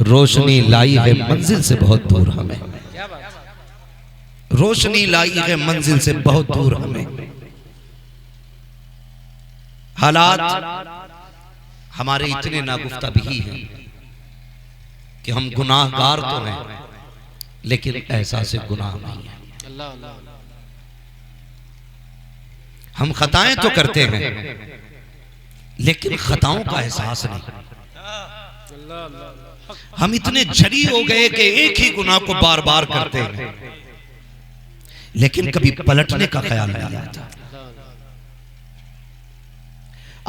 रोशनी लाई है मंजिल से बहुत दूर हमें, रोशनी लाई है मंजिल से बहुत दूर हमें। हालात हमारे इतने नागुफ्ता भी हैं कि हम गुनाहगार तो हैं लेकिन एहसास गुनाह नहीं है। हम खताएं तो करते हैं लेकिन खताओं का एहसास नहीं। हम इतने झड़ी हो गए कि एक ही गुनाह को बार बार करते हैं लेकिन कभी पलटने का ख्याल नहीं आता।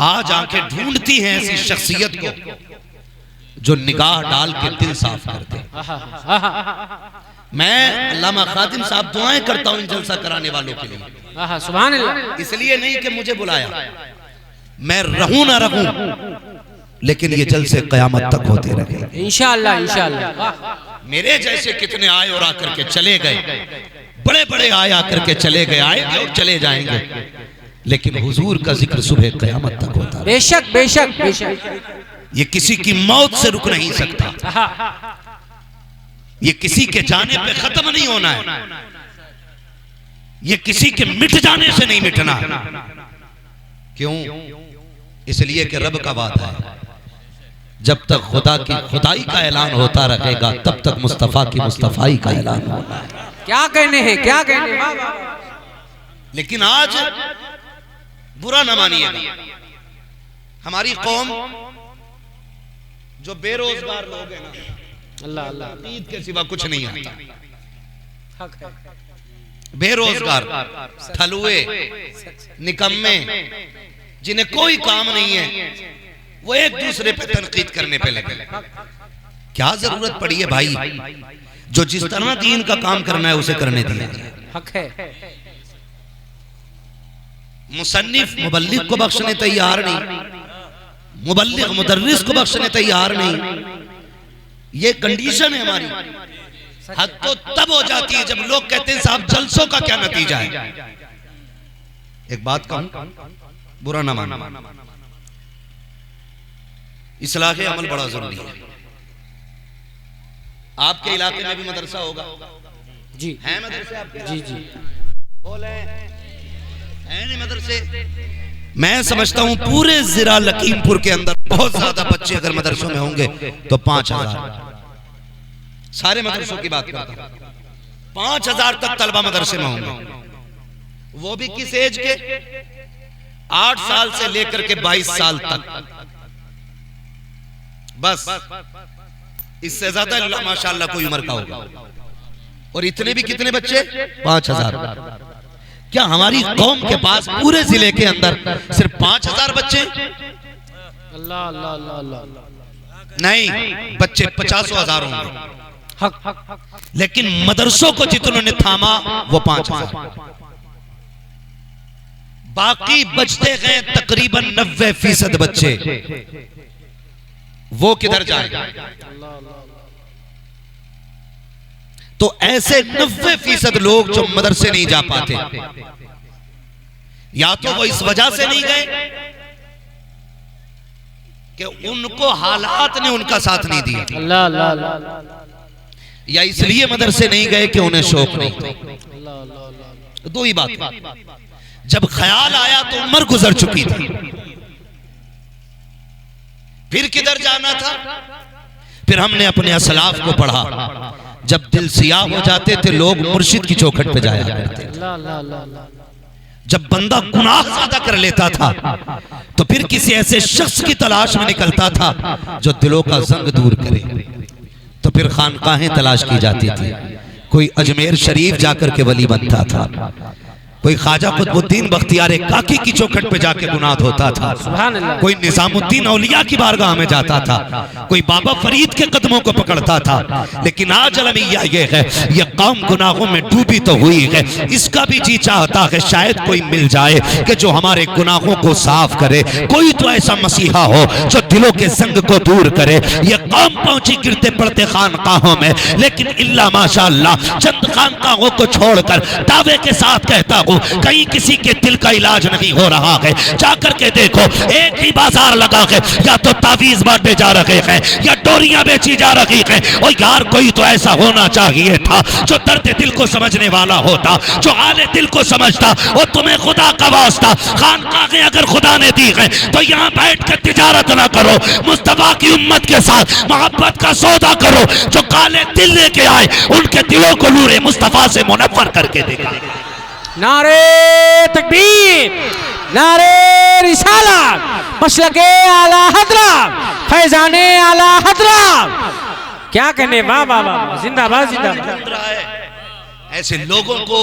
आज आंखें ढूंढती हैं ऐसी शख्सियत को जो निगाह डाल के दिल साफ कर दे। मैं अल्लामा खादिम साहब दुआएं करता हूं इन जलसा कराने वालों के लिए। सुभान अल्लाह। इसलिए नहीं कि मुझे बुलाया, मैं रहूं ना रहूं लेकिन ये जलसे कयामत तक होते रहे इंशाअल्लाह इंशाअल्लाह। मेरे जैसे कितने आए और आकर के चले गए, बड़े बड़े आए आकर के चले गए, आएंगे और चले जाएंगे, लेकिन हुजूर का जिक्र सुबह कयामत तक होता है। बेशक बेशक बेशक। ये किसी की मौत से रुक नहीं सकता, ये किसी के जाने पे खत्म नहीं होना है, ये किसी के मिट जाने से नहीं मिटना। क्यों? इसलिए कि रब का वादा है जब तक खुदा की खुदाई का ऐलान होता रहेगा तब तक मुस्तफा की मुस्तफाई का ऐलान होना है। क्या कहने हैं, क्या कहने हैं। लेकिन आज बुरा न मानिएगा, हमारी कौम जो बेरोजगार लोग हैं ना, अल्लाह अल्लाह, ईद के सिवा कुछ नहीं आता। बेरोजगार, ठलुए, निकम्मे, जिन्हें कोई काम नहीं है, वो एक दूसरे पे तनकीद करने पे लगे। क्या जरूरत पड़ी है भाई? जो जिस तरह दीन का काम करना है उसे करने दिया। हक है। मुसन्निफ मुबल्लिग को बख्शने तैयार नहीं, मुबल्लिग मुदर्रिस को बख्शने तैयार नहीं। ये कंडीशन है हमारी। हद तो तब हो जाती है जब लोग कहते हैं साहब जलसों का क्या नतीजा है। एक बात कहूं, बुरा ना मानो, इस्लाह अमल बड़ा जरूरी है। आपके इलाके में भी मदरसा होगा जी? है मदरसे आपके? जी जी बोले है नहीं मदरसे? मैं समझता हूं पूरे जिला लखीमपुर के अंदर बहुत ज्यादा बच्चे अगर मदरसों में होंगे तो 5000, सारे मदरसों की बात करता हूं, 5000 तक तलबा मदरसे में होंगे। वो भी किस एज के? 8 साल से लेकर के 22 साल तक। बस इससे ज्यादा माशाअल्लाह कोई उम्र का होगा। और इतने भी कितने बच्चे? 5000। क्या हमारी कौम के पास पूरे जिले के अंदर सिर्फ 5000 बच्चे? अल्लाह अल्लाह अल्लाह। नहीं, बच्चे 50,000 होंगे। हक हक। लेकिन मदरसों को जितनों ने थामा वो 5000। बाकी बचते गए तकरीबन 90% बच्चे, वो किधर जाएंगे? तो ऐसे 90% लोग जो मदरसे नहीं जा पाते, या तो वो इस वजह से नहीं गए कि उनको हालात ने उनका साथ नहीं दिया, अल्लाह अल्लाह अल्लाह, या इसलिए मदरसे नहीं गए कि उन्हें शौक नहीं था। दो ही बात। जब ख्याल आया तो उम्र गुजर चुकी थी, फिर किधर जाना था? फिर हमने अपने असलाफ को पढ़ा, जब दिल सियाह हो जाते थे लोग मुर्शिद की चौखट पे जाया करते थे। जब बंदा गुनाह ज्यादा कर लेता था तो फिर किसी ऐसे शख्स की तलाश में निकलता था जो दिलों का जंग दूर करे, तो फिर खानकाहें तलाश की जाती थी। कोई अजमेर शरीफ जाकर के वली बनता था, कोई ख्वाजा कुतुबुद्दीन बख्तियार काकी की चौखट पे जाके गुनाह धोता था, कोई निजामुद्दीन औलिया की बारगाह में जाता था, कोई बाबा फरीद के कदमों को पकड़ता था। लेकिन आज अलमिया ये है, ये कौम गुनाहों में डूबी तो हुई है, इसका भी जी चाहता है शायद कोई मिल जाए कि जो हमारे गुनाहों को साफ करे। कोई तो ऐसा मसीहा हो जो दिलों के जंग को दूर करे। ये कौम पहुंची गिरते पड़ते खानकाहों में, लेकिन इल्ला माशाअल्लाह चंद खानकाहों को छोड़कर दावे के साथ कहता हूं हूँ, कहीं किसी के दिल का इलाज नहीं हो रहा है। जाकर के देखो, एक ही बाजार लगा है, या तो तावीज बांटे जा रहे हैं या डोरियां बेची जा रही हैं। और यार कोई तो ऐसा होना चाहिए था जो दर्द दिल को समझने वाला होता, जो हाले दिल को समझता। और तुम्हें खुदा का वास्ता, खानकाहें अगर खुदा ने दी है तो यहाँ बैठ कर तिजारत ना करो, मुस्तफा की उम्मत के साथ मोहब्बत का सौदा करो। जो काले दिल लेके आए उनके दिलों को नूरे मुस्तफा से मुनव्वर करके देगा। नारे तकबीर, नारे रिसालत, मसलके आला हजरत, फैजाने आला हजरत। क्या कहने, वाह वाह वाह, जिंदाबाद जिंदाबाद। ऐसे लोगों को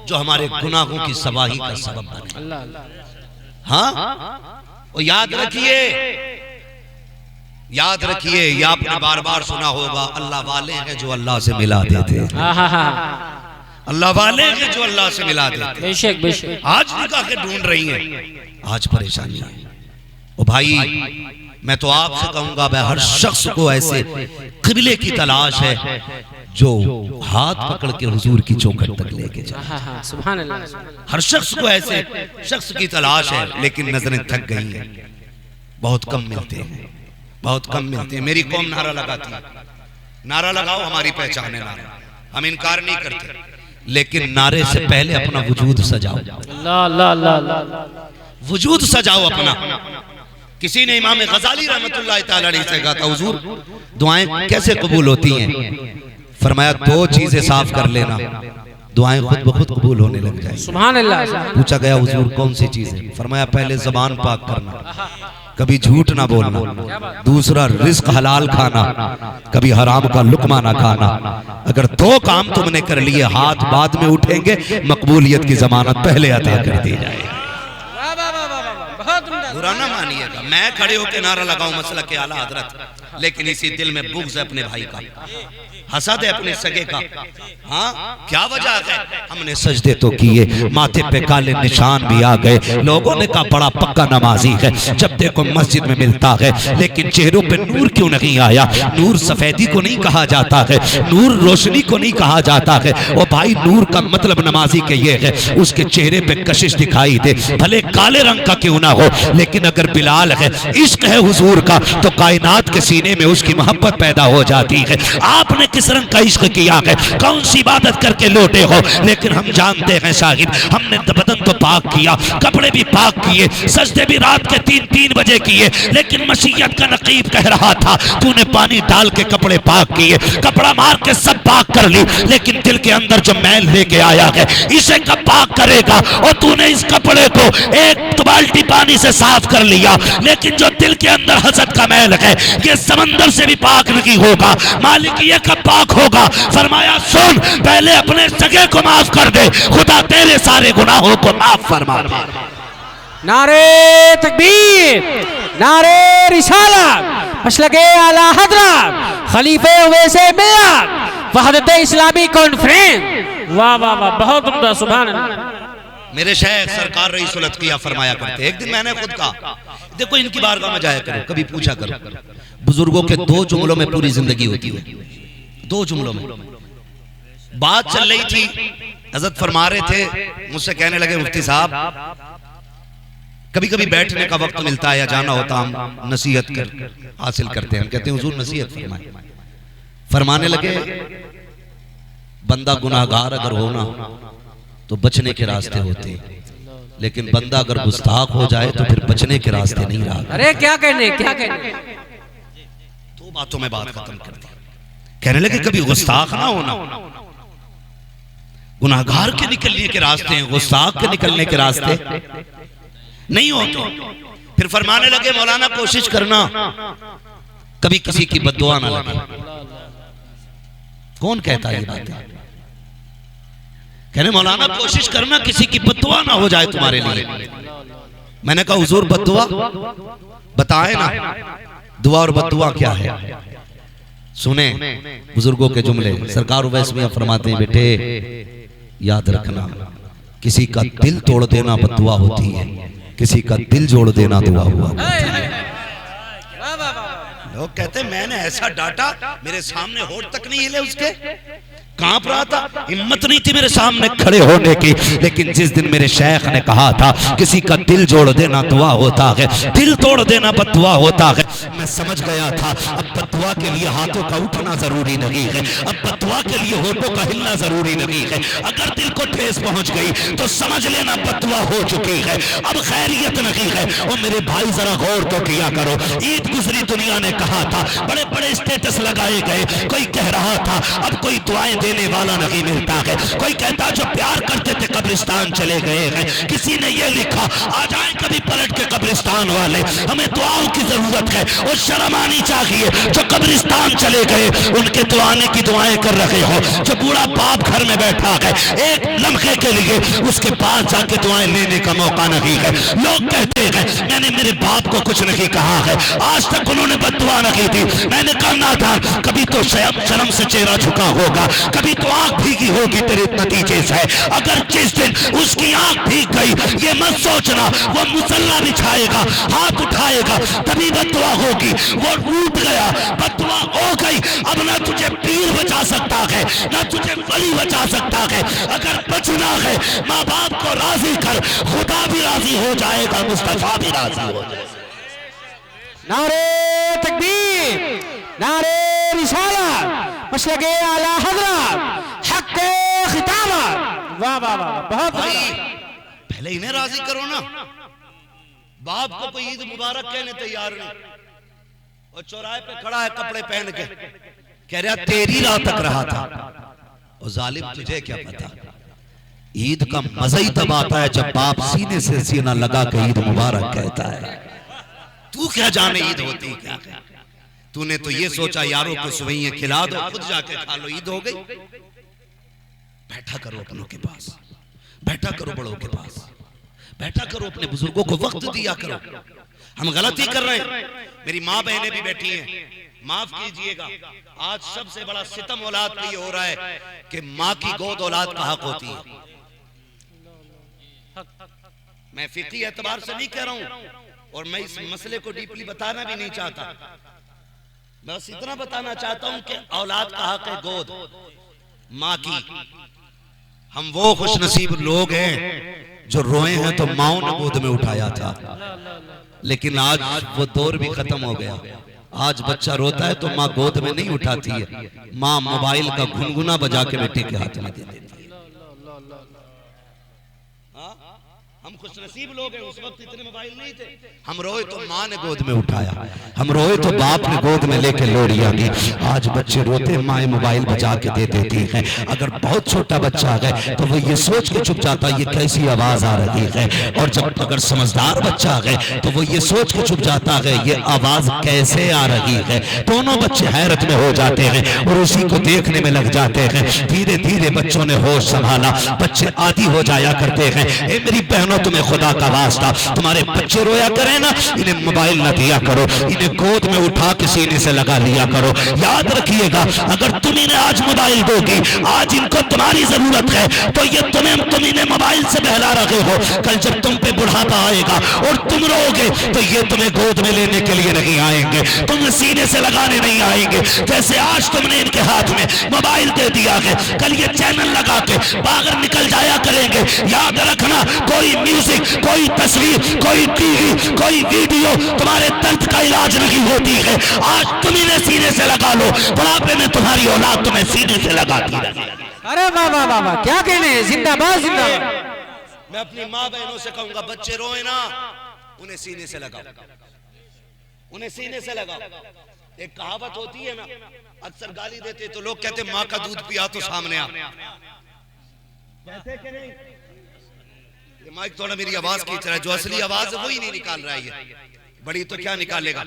जो हमारे गुनाहों की सवाही का सबब बने। अल्लाह अल्लाह। हाँ, और याद रखिए, याद रखिए, ये आपने बार बार सुना होगा, अल्लाह वाले हैं जो अल्लाह से मिला देते हैं। अल्लाह वाले हैं जो अल्लाह से मिला देते हैं। बेशक बेशक। आज निकाहें ढूंढ रही हैं, आज परेशानी है। ओ भाई, मैं तो आपसे कहूंगा, मैं हर शख्स को ऐसे क़िबले की तलाश है जो हाथ पकड़ के हुजूर की चौखट तक लेके जाए। सुभान अल्लाह। हर शख्स को ऐसे शख्स की तलाश है, लेकिन नजरें थक गई हैं, बहुत कम मिलते हैं, बहुत कम मिलते हैं। मेरी कौम नारा लगाती है, नारा लगाओ हमारी पहचान है नारा, हम इनकार नहीं करते, लेकिन नारे से पहले अपना वजूद सजाओ। अल्लाह अल्लाह अल्लाह। वजूद सजाओ अपना। किसी ने इमाम गजाली रहमतुल्लाह तआला अलैहि से कहा था, हुजूर दुआएं कैसे कबूल होती हैं? फरमाया, दो चीजें साफ कर लेना, दुआएं खुद ब खुद कबूल होने लग जाएंगी। सुभान अल्लाह। पूछा गया, हुजूर कौन सी चीजें? फरमाया, पहले ज़बान पाक करना, कभी झूठ ना बोलना, दूसरा रिस्क हलाल खाना, कभी हराम का लुकमा ना खाना। अगर दो काम तुमने कर लिए, हाथ बाद में उठेंगे, मकबूलियत की जमानत पहले अता कर दी जाएगी। बुरा ना मानिएगा, मैं खड़े होकर नारा लगाऊं मसला के आला हजरत, लेकिन इसी दिल में बुग़्ज़ है अपने भाई का, हसद है अपने सगे का। हाँ, क्या वजह है? हमने सजदे तो किए, माथे पे काले निशान भी आ गए। लोगों ने कहा बड़ा पक्का नमाजी है, जब देखो मस्जिद में मिलता है, लेकिन चेहरों पे नूर क्यों नहीं आया? नूर सफेदी को नहीं कहा जाता है, नूर रोशनी को नहीं कहा जाता है। और भाई, नूर का मतलब नमाजी के ये है, उसके चेहरे पे कशिश दिखाई दे, भले काले रंग का क्यों ना हो, लेकिन अगर बिलाल है, इश्क है हुजूर का, तो कायनात के सीने में उसकी मोहब्बत पैदा हो जाती है। आपने किस रंग का इश्क किया है, कौन सी इबादत करके लौटे हो? लेकिन हम जानते हैं साहिब, हमने बदन तो पाक किया, कपड़े भी पाक किए, सजदे भी रात के 3-3 बजे किए, लेकिन मसीहत का नकीब कह रहा था, तूने पानी डाल के कपड़े पाक किए, कपड़ा मार के सब पाक कर ली, लेकिन दिल के अंदर जो मैल लेके आया है, इसे कब पाक करेगा? और तूने इस कपड़े को एक बाल्टी पानी से साफ कर लिया, लेकिन जो दिल के अंदर हसद का मैल है, ये समंदर से भी पाक नहीं होगा। मालिक ये कब पाक होगा? फरमाया, सुन, पहले अपने सगे को माफ कर दे, खुदा तेरे सारे गुनाहों को माफ फरमा दे। नारे तकबीर, नारे रिसालत, मसलके आला हजरत, खलीफे वैसे मिल्लत, वहदत इस्लामी कॉन्फ्रेंस। वाह वाह वाह, बहुत उम्दा, सुभान अल्लाह। मेरे शेख सरकार रईसुल अत्किया फरमाया करते, एक दिन मैंने खुद कहा, देखो इनकी बारगाह में जाया करो, कभी पूछा करो, बुजुर्गों के 2 जुमलों में पूरी जिंदगी होती है, 2 जुमलों में। बात चल रही थी, हजरत फरमा रहे थे, मुझसे कहने लगे, मुफ्ती साहब कभी कभी बैठने का वक्त मिलता है या जाना होता, हम नसीहत हासिल करते हैं। हम कहते हैं हुजूर नसीहत फरमाए। फरमाने लगे, बंदा गुनाहगार अगर हो ना तो बचने के रास्ते होते हैं, लेकिन बंदा अगर गुस्ताख हो जाए तो फिर बचने के रास्ते नहीं रहा। अरे क्या कहने, क्या कहने। 2 बातों में बात खत्म कर दी। कहने लगे, कभी गुस्ताख ना होना, गुनाहगार के निकलने के रास्ते हैं, गुस्ताख के निकलने के रास्ते नहीं होते। फिर फरमाने लगे, मौलाना कोशिश करना कभी किसी की बद्दुआ ना लगे। कौन कहता है ये बात? कहने मौलाना कोशिश करना किसी की बद्दुआ ना हो जाए तुम्हारे लिए। मैंने कहा हुजूर बद्दुआ बताए ना, दुआ और बद्दुआ क्या है? सुने बुजुर्गों के जुमले। सरकार उवैस मियां फरमाते हैं, बेटे याद रखना, किसी का दिल तोड़ देना बद्दुआ होती है, किसी का दिल जोड़ देना दुआ हुआ। लोग कहते हैं मैंने ऐसा डांटा, मेरे सामने होठ तक नहीं हिले उसके, कांप रहा था, हिम्मत नहीं थी मेरे सामने खड़े होने की। लेकिन जिस दिन मेरे शेख ने कहा था किसी का दिल जोड़ देना दुआ होता है, दिल तोड़ देना बददुआ होता है, मैं समझ गया था अब बददुआ के लिए हाथों का उठना जरूरी नहीं है, अब बददुआ के लिए होठों का हिलना जरूरी नहीं है। अगर दिल को ठेस पहुंच गई तो समझ लेना बददुआ हो चुकी है, अब खैरियत नहीं है। और मेरे भाई जरा गौर तो किया करो, ईद गुजरी दुनिया ने कहा था, बड़े बड़े स्टेटस लगाए गए, कोई कह रहा था अब कोई दुआएं देने वाला नहीं मिलता है, कोई कहता जो प्यार करते थे कब्रिस्तान चले गए हैं, किसी ने ये लिखा आ जाए कभी पलट के कब्रिस्तान वाले, हमें दुआओं की जरूरत है। और शर्म आनी चाहिए जो कब्रिस्तान चले गए उनके तो आने की दुआएं कर रहे हो, जो बूढ़ा बाप घर में बैठा है एक लम्हे के लिए उसके पास जाके दुआएं लेने का मौका नहीं है। लोग कहते हैं मैंने मेरे बाप को कुछ नहीं कहा है, आज तक उन्होंने बद्दुआ नहीं दी, मैंने करना था, कभी तो शर्म से चेहरा झुका होगा, कभी तो आंख भीगी होगी तेरे नतीजे से। अगर जिस दिन उसकी आंख भीग गई ये मत सोचना वो मुसल्ला बिछाएगा, हाथ उठाएगा तभी बद्दुआ होगी, वो टूट गया बद्दुआ हो गई, अब ना तुझे पीर बचा सकता है ना तुझे वली बचा सकता है। अगर बचना है माँ बाप को राजी कर, खुदा भी राजी हो जाएगा, मुस्तफा भी राजी हो जाएगा। नारे तकबीर, नारे रिसालत, मसलके आला हज़रत, हक़ खिताबत। वाह वाह वाह, बहुत भाई पहले इन्हें राजी करो ना। बाप को कोई ईद मुबारक कहने तैयार नहीं, और चौराहे पे खड़ा है कपड़े पहन के, कह रहा तेरी राह तक रहा था। और जालिम तुझे क्या पता, ईद का मजा ही तब आता है जब बाप सीने से सीना लगा के ईद मुबारक कहता है। तू क्या जाने ईद होती क्या है? तूने तो ये सोचा यारों को सुवैया खिला दो, खुद जाके खा लो, ईद हो गई। बैठा करो अपनों के पास, बैठा करो बड़ों के पास, बैठा करो अपने बुजुर्गों को वक्त दिया करो। हम गलती कर रहे हैं, मेरी माँ बहनें भी बैठी हैं, माफ कीजिएगा, आज सबसे बड़ा सितम औलाद पे ये हो रहा है कि माँ की गोद औलाद का हक होती है। मैं फिक्री एतबार से नहीं कह रहा हूं, और मैं इस मसले को डीपली बताना भी नहीं चाहता, बस इतना बताना चाहता हूं कि औलाद का हक है गोद माँ की। हम वो खुशनसीब लोग हैं जो रोए हैं तो माओ ने गोद में उठाया था, लेकिन आज वो दौर भी खत्म हो गया। आज बच्चा रोता है तो माँ गोद में नहीं उठाती है, माँ मोबाइल का गुनगुना बजा के बेटे के हाथ में दे देती है। हम खुशनसीब लोग हैं, उस वक्त इतने मोबाइल नहीं थे, हम रोए तो माँ ने गोद में उठाया, हम रोए तो बाप ने गोद में लेके लोरियां दी। आज बच्चे रोते माँ मोबाइल बजा के दे देती है। अगर बहुत छोटा बच्चा है तो वो ये सोच के चुप जाता है ये कैसी आवाज आ रही है, और जब अगर समझदार बच्चा है तो वो ये सोच के चुप जाता है ये आवाज कैसे आ रही है। दोनों बच्चे हैरत में हो जाते हैं और उसी को देखने में लग जाते हैं। धीरे धीरे बच्चों ने होश संभाला, बच्चे आदी हो जाया करते हैं। ए मेरी बहनों, तुम्हें खुदा का वास्ता, तुम्हारे बच्चे रोया करें ना, इन्हें मोबाइल ना दिया करो, इन्हें गोद में उठा के सीने से लगा लिया करो। याद रखिएगा अगर तुम इन्हें आज मोबाइल दोगी, आज इनको तुम्हारी जरूरत है, तो ये तुम इन्हें मोबाइल से बहला रहे हो। कल जब तुम पे बुढ़ापा आएगा और तुम रोगे तो ये तुम्हें गोद में लेने के लिए नहीं आएंगे, तुम्हें सीने से लगाने नहीं आएंगे। जैसे आज तुमने इनके हाथ में मोबाइल दे दिया है, कल ये चैनल लगा के बाहर निकल जाया करेंगे। याद रखना कोई म्यूजिक, कोई तस्वीर, कोई टीवी, कोई वीडियो तुम्हारे दर्द का इलाज नहीं होती है। आज तुम इन्हें सीने से लगा लो, बुढ़ापे में तुम्हारी औलाद तुम्हें सीने से लगाती रहे। अरे वाह वाह वाह वाह, क्या कहने, जिंदाबाद जिंदाबाद। मैं अपनी माँ बहनों से कहूंगा बच्चे रोए ना, उन्हें सीने से लगाओ, उन्हें सीने से लगाओ। एक कहावत होती है ना, अक्सर गाली देते तो लोग कहते माँ का दूध पिया तो सामने आ, कहते कि नहीं? ये माइक थोड़ा मेरी आवाज खींच रहा है, जो असली आवाज है वही नहीं निकाल रहा है, ये बड़ी तो क्या निकालेगा।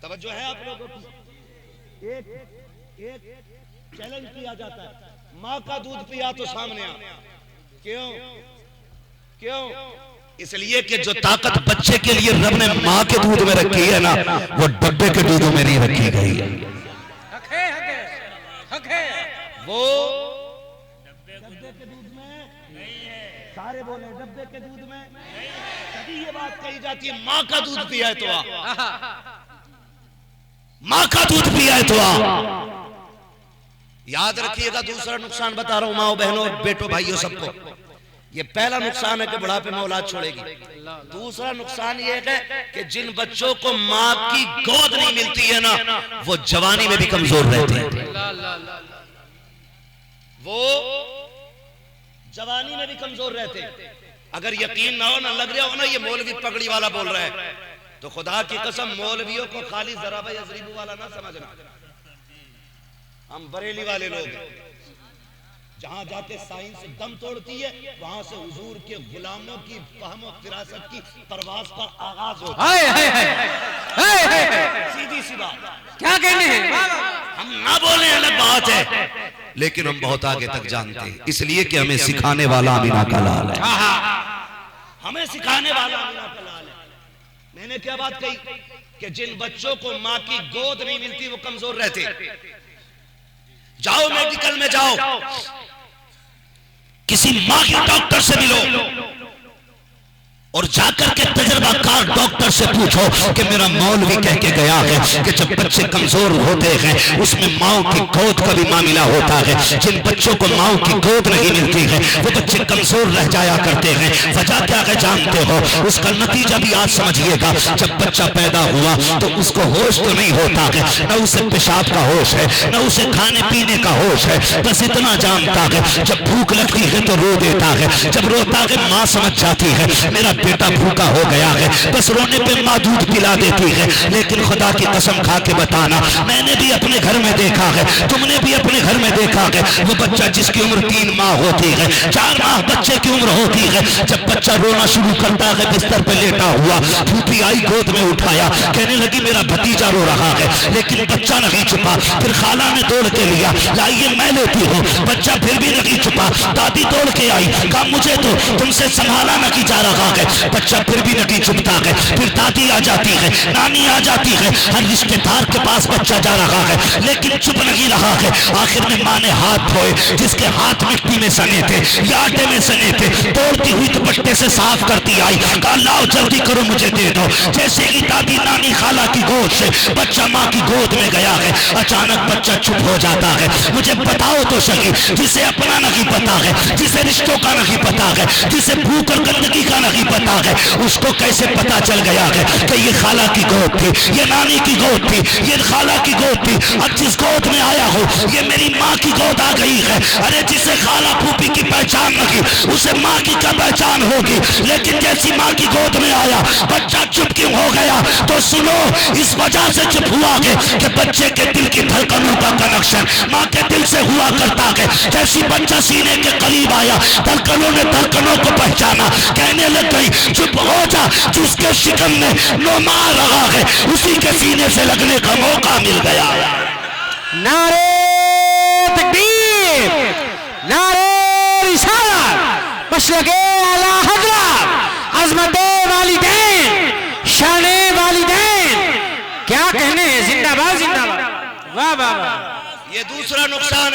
तवज्जो है आप लोगों की? एक चैलेंज किया जाता है, माँ का दूध पिया तो सामने आ। क्यों? क्यों? इसलिए कि जो ताकत बच्चे के लिए रब ने माँ के दूध में रखी है ना, वो डब्बे के दूधों में नहीं रखी गई है। वो डब्बे के दूध में नहीं है, सारे बोले डब्बे के दूध में। तभी ये बात कही जाती है माँ का दूध पिया है तो आ, माँ का दूध पिया है तो आ। याद रखिएगा, दूसरा नुकसान बता रहा हूं माओ बहनों बेटों भाइयों सबको। ये पहला नुकसान है कि बुढ़ापे में औलाद छोड़ेगी। दूसरा नुकसान ये है कि जिन बच्चों को माँ की गोद नहीं मिलती है ना, वो जवानी में भी कमजोर रहते हैं। वो जवानी में भी कमजोर रहते हैं। अगर यकीन ना हो ना, लग रहा हो ना ये मौलवी पगड़ी वाला बोल रहा है, तो खुदा की कसम मौलवियों को खाली जराबा यजरीबू वाला ना समझना। हम बरेली वाले लोग हैं, जहां जाके साइंस दम तोड़ती है, वहां से हुजूर के गुलामों की फहम और फिरासत की परवाज का आगाज होता है। सीधी सी बात, क्या कहने हैं? हम ना बोले अलग बात है, लेकिन हम बहुत आगे तक जानते हैं, इसलिए कि हमें सिखाने वाला अमीना का लाल है। हमें सिखाने वाला अमीना का लाल है। मैंने क्या बात कही कि जिन बच्चों को माँ की गोद नहीं मिलती वो कमजोर रहते। जाओ मेडिकल में जाओ, किसी माँ के डॉक्टर से मिलो और जाकर के तजर्बाकार डॉक्टर से पूछो कि मेरा मौलवी कह के गया है कि जब बच्चे कमजोर होते हैं उसमें माँ की गोद का भी मामला होता है। जिन बच्चों को माँ की गोद नहीं मिलती है वो बच्चे कमजोर रह जाया करते हैं। वजह क्या है जानते हो? उसका नतीजा भी आज समझिएगा। जब बच्चा पैदा हुआ तो उसको होश तो नहीं होता है, न उसे पेशाब का होश है, न उसे खाने पीने का होश है। बस इतना जानता है जब भूख लगती है तो रो देता है। जब रोता है माँ समझ जाती है मेरा बेटा भूखा हो गया है, बस रोने पे माँ दूध पिला देती है। लेकिन खुदा की कसम खा के बताना, मैंने भी अपने घर में देखा है, तुमने भी अपने घर में देखा है, वो बच्चा जिसकी उम्र 3 माह होती है, 4 माह बच्चे की उम्र होती है, जब बच्चा रोना शुरू करता है बिस्तर पे लेटा हुआ, फूफी आई गोद में उठाया, कहने लगी मेरा भतीजा रो रहा है, लेकिन बच्चा नहीं छुपा। फिर खाला ने दौड़ के लिया, लाइए मैं लेती हूँ, बच्चा फिर भी नहीं छुपा। दादी दौड़ के आई, कहा मुझे तो तुमसे संभाला नहीं जा रहा है, बच्चा फिर भी नहीं छुपता है। फिर दादी आ जाती है, नानी आ जाती है, हर रिश्तेदार के पास बच्चा जा रहा है, लेकिन चुप नहीं रहा है। आखिर में माँ ने हाथ धोए, जिसके हाथ मिट्टी में सने थे या आटे में सने थे, दौड़ती हुई दुपट्टे से साफ करती आई, कहा लाओ जल्दी करो मुझे दे दो। जैसे ही दादी नानी खाला की गोद से बच्चा माँ की गोद में गया है, अचानक बच्चा चुप हो जाता है। मुझे बताओ तो सही, जिसे अपना नहीं पता है, जिसे रिश्तों का नहीं पता है, जिसे भूख और गंदगी का नहीं पता है, उसको कैसे पता चल गया है कि ये खाला की गोद थी, ये नानी की गोद थी, ये खाला की गोद थी। अब जिस गोद में आया हो ये मेरी माँ की गोद आ गई है। अरे जिसे खाला फूफी की पहचान नहीं उसे माँ की क्या पहचान होगी? लेकिन जैसी माँ की गोद में आया बच्चा चुप क्यों हो गया? तो सुनो, इस वजह से चुप हुआ है कि बच्चे के दिल की धड़कनों का कनेक्शन माँ के दिल से हुआ करता है। जैसी बच्चा सीने के करीब आया, धड़कनों ने धड़कनों को पहचाना, कहने लग गई चुप हो जा, जिसके शिकन में नो मार रहा है उसी के सीने से लगने का मौका मिल गया। नारे तकबीर, नारे रिसालत, मशरक़े आला हज़रत, अज़मते वालिदैन, शाने वालिदैन, क्या कहने हैं? जिंदाबाद जिंदाबाद, वाह वाह वाह। ये दूसरा नुकसान है।